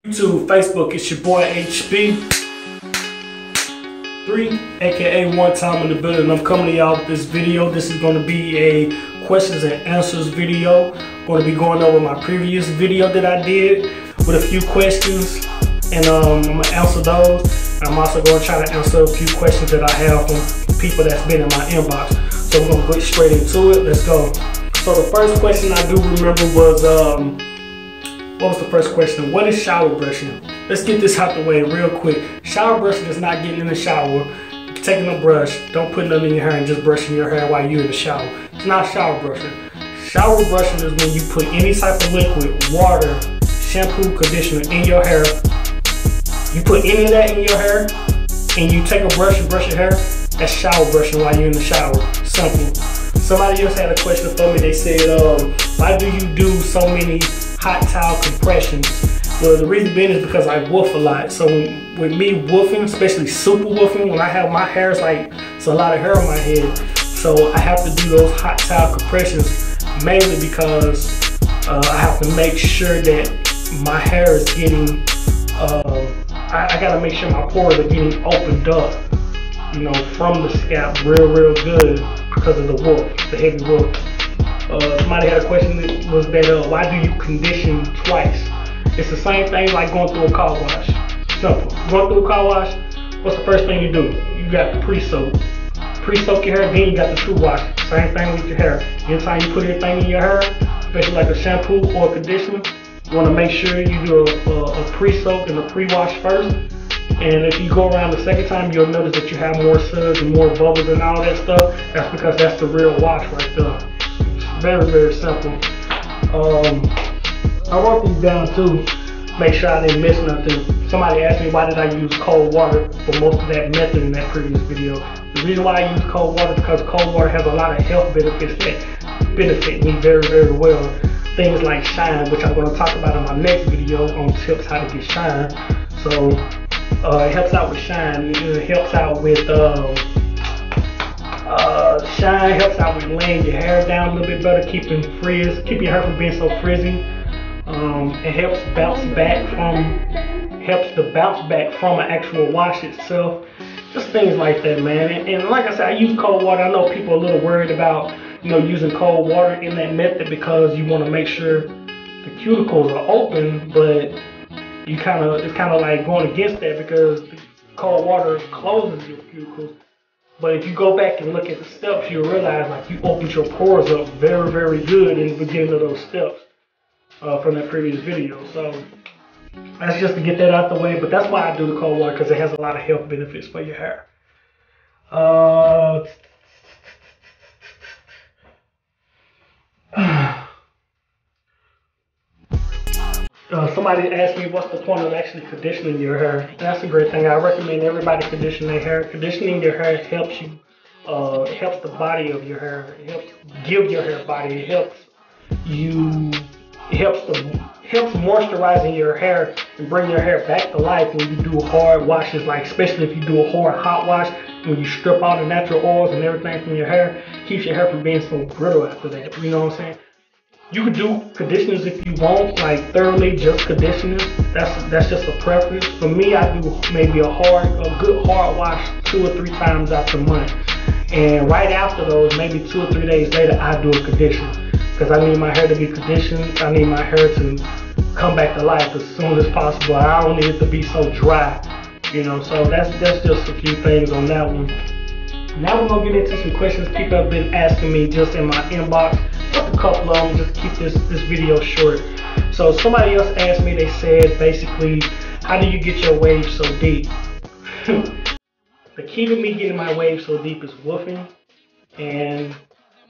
YouTube, Facebook, it's your boy HB3, aka One Time in the Building. I'm coming to y'all with this video. This is going to be a questions and answers video. I'm going to be going over my previous video that I did with a few questions, and I'm going to answer those. I'm also going to try to answer a few questions that I have from people that's been in my inbox. So we're going to get straight into it. Let's go. So the first question I do remember was, what was the first question? What is shower brushing? Let's get this out the way real quick. Shower brushing is not getting in the shower, taking a brush, don't put nothing in your hair and just brushing your hair while you're in the shower. It's not shower brushing. Shower brushing is when you put any type of liquid, water, shampoo, conditioner in your hair. You put any of that in your hair and you take a brush and brush your hair. That's shower brushing while you're in the shower. Simple. Somebody else had a question for me. They said, why do you do so many hot towel compressions? Well, the reason being is because I woof a lot. So with me woofing, especially super woofing, when I have my hair, it's a lot of hair on my head. So I have to do those hot towel compressions mainly because I have to make sure that my hair is getting, I gotta make sure my pores are getting opened up, you know, from the scalp real good because of the woof, the heavy woof. Somebody had a question that was that why do you condition twice? It's the same thing like going through a car wash. Simple. Going through a car wash, what's the first thing you do? You got the pre-soak. Pre-soak your hair, then you got the true wash. Same thing with your hair. Anytime you put anything in your hair, especially like a shampoo or a conditioner, you want to make sure you do a pre-soak and a pre-wash first. And if you go around the second time, you'll notice that you have more suds and more bubbles and all that stuff. That's because that's the real wash right there. Very simple. I wrote these down too, make sure I didn't miss nothing. Somebody asked me why did I use cold water for most of that method in that previous video. The reason why I use cold water is because cold water has a lot of health benefits that benefit me very well. Things like shine, which I'm going to talk about in my next video on tips how to get shine. So it helps out with shine. It helps out with shine, helps out with laying your hair down a little bit better, keeping your hair from being so frizzy. It helps to bounce back from an actual wash itself. Just things like that, man. And like I said, I use cold water. I know people are a little worried about, you know, using cold water in that method because you want to make sure the cuticles are open, but it's kind of like going against that because the cold water closes your cuticles. But if you go back and look at the steps, you'll realize like you opened your pores up very good in the beginning of those steps from that previous video. So that's just to get that out the way. But that's why I do the cold water, because it has a lot of health benefits for your hair. Somebody asked me what's the point of actually conditioning your hair. That's a great thing. I recommend everybody condition their hair. Conditioning your hair helps you, it helps the body of your hair. It helps give your hair body. It helps moisturizing your hair and bring your hair back to life when you do hard washes, like especially if you do a hot wash, when you strip all the natural oils and everything from your hair, keeps your hair from being so brittle after that. You know what I'm saying? You can do conditioners if you want, like thoroughly just conditioners. That's just a preference. For me, I do maybe a good hard wash 2 or 3 times out the month. And right after those, maybe 2 or 3 days later, I do a conditioner. Because I need my hair to be conditioned. I need my hair to come back to life as soon as possible. I don't need it to be so dry, you know. So that's just a few things on that one. Now we're gonna get into some questions people have been asking me just in my inbox. Just a couple of them, just to keep this video short. So somebody else asked me, they said basically, how do you get your waves so deep? The key to me getting my waves so deep is woofing and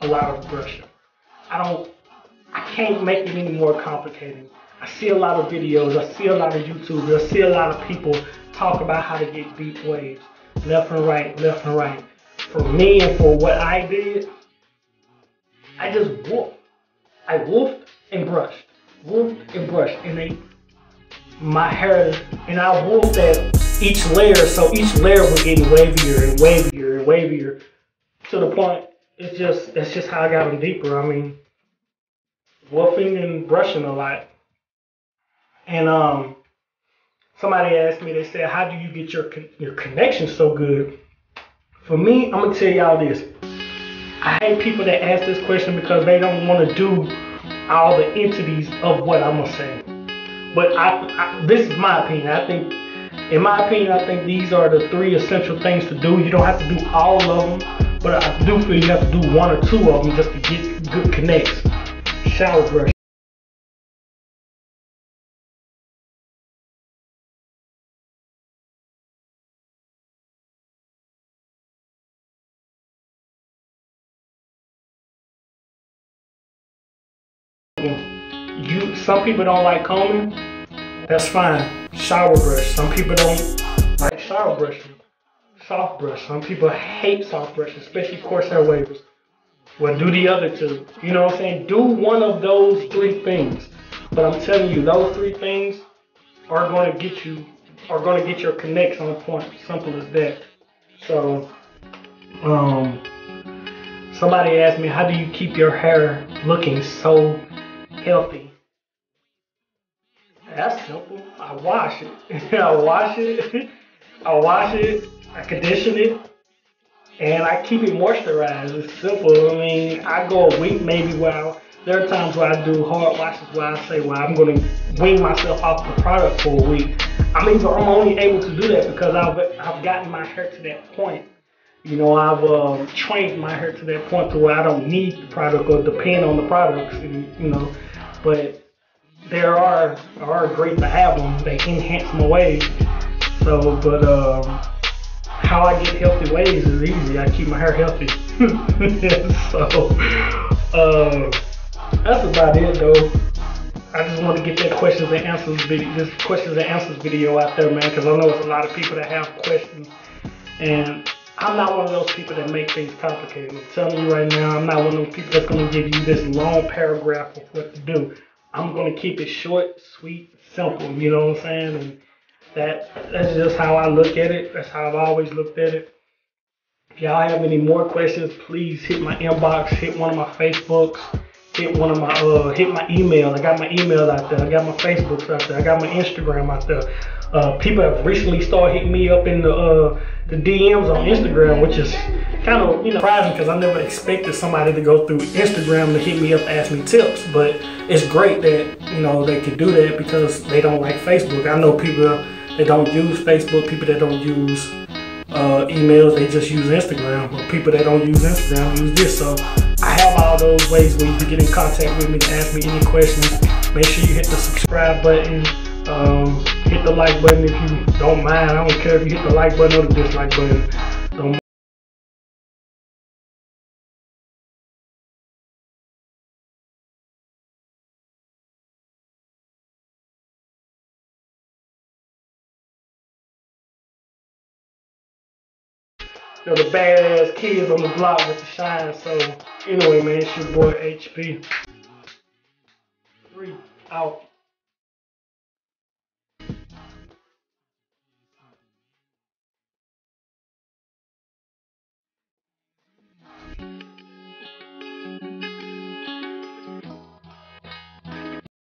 a lot of brushing. I can't make it any more complicated. I see a lot of videos, I see a lot of YouTube, I see a lot of people talk about how to get deep waves. Left and right. For me and for what I did, I just woofed. I woofed and brushed. And my hair, and I woofed at each layer, so each layer was getting wavier and wavier to the point, that's just how I got them deeper. I mean, woofing and brushing a lot. And somebody asked me, they said, how do you get your connection so good? For me, I'm gonna tell y'all this. I hate people that ask this question because they don't want to do all the entities of what I'm gonna say. But this is my opinion. In my opinion, I think these are the 3 essential things to do. You don't have to do all of them, but I do feel you have to do 1 or 2 of them just to get good connects. Shower brush. Some people don't like combing. That's fine. Shower brush. Some people don't like shower brushing. Soft brush. Some people hate soft brush, especially Corsair wavers. Well, do the other 2. You know what I'm saying? Do 1 of those 3 things. But I'm telling you, those 3 things are going to get your connects on point. Simple as that. So, somebody asked me, how do you keep your hair looking so healthy? That's simple. I wash it. I wash it. I condition it. And I keep it moisturized. It's simple. I mean, I go a week maybe there are times where I do hard washes where I say, well, I'm going to wean myself off the product for a week. I'm only able to do that because I've gotten my hair to that point. You know, I've trained my hair to that point to where I don't need the product or depend on the products, you know. But they are great to have them. They enhance my waves. So, but how I get healthy waves is easy. I keep my hair healthy. So, that's about it though. I just want to get that questions and answers video out there, man, because I know it's a lot of people that have questions, and I'm not one of those people that make things complicated. I'm telling you right now, I'm not one of those people that's going to give you this long paragraph of what to do. I'm going to keep it short, sweet, simple, you know what I'm saying? And that's just how I look at it. That's how I've always looked at it. If y'all have any more questions, please hit my inbox, hit one of my Facebooks, hit my email. I got my email out there. I got my Facebooks out there. I got my Instagram out there. People have recently started hitting me up in the DMs on Instagram, which is kind of surprising because I never expected somebody to go through Instagram to hit me up, ask me tips. But it's great that they can do that because they don't like Facebook. I know people that don't use Facebook, people that don't use emails, they just use Instagram. But people that don't use Instagram use this. So I have all those ways where you can get in contact with me to ask me any questions. Make sure you hit the subscribe button. Hit the like button if you don't mind. I don't care if you hit the like button or the dislike button. Don't the badass kids on the block with the shine. So anyway, man, it's your boy HP. 3 out.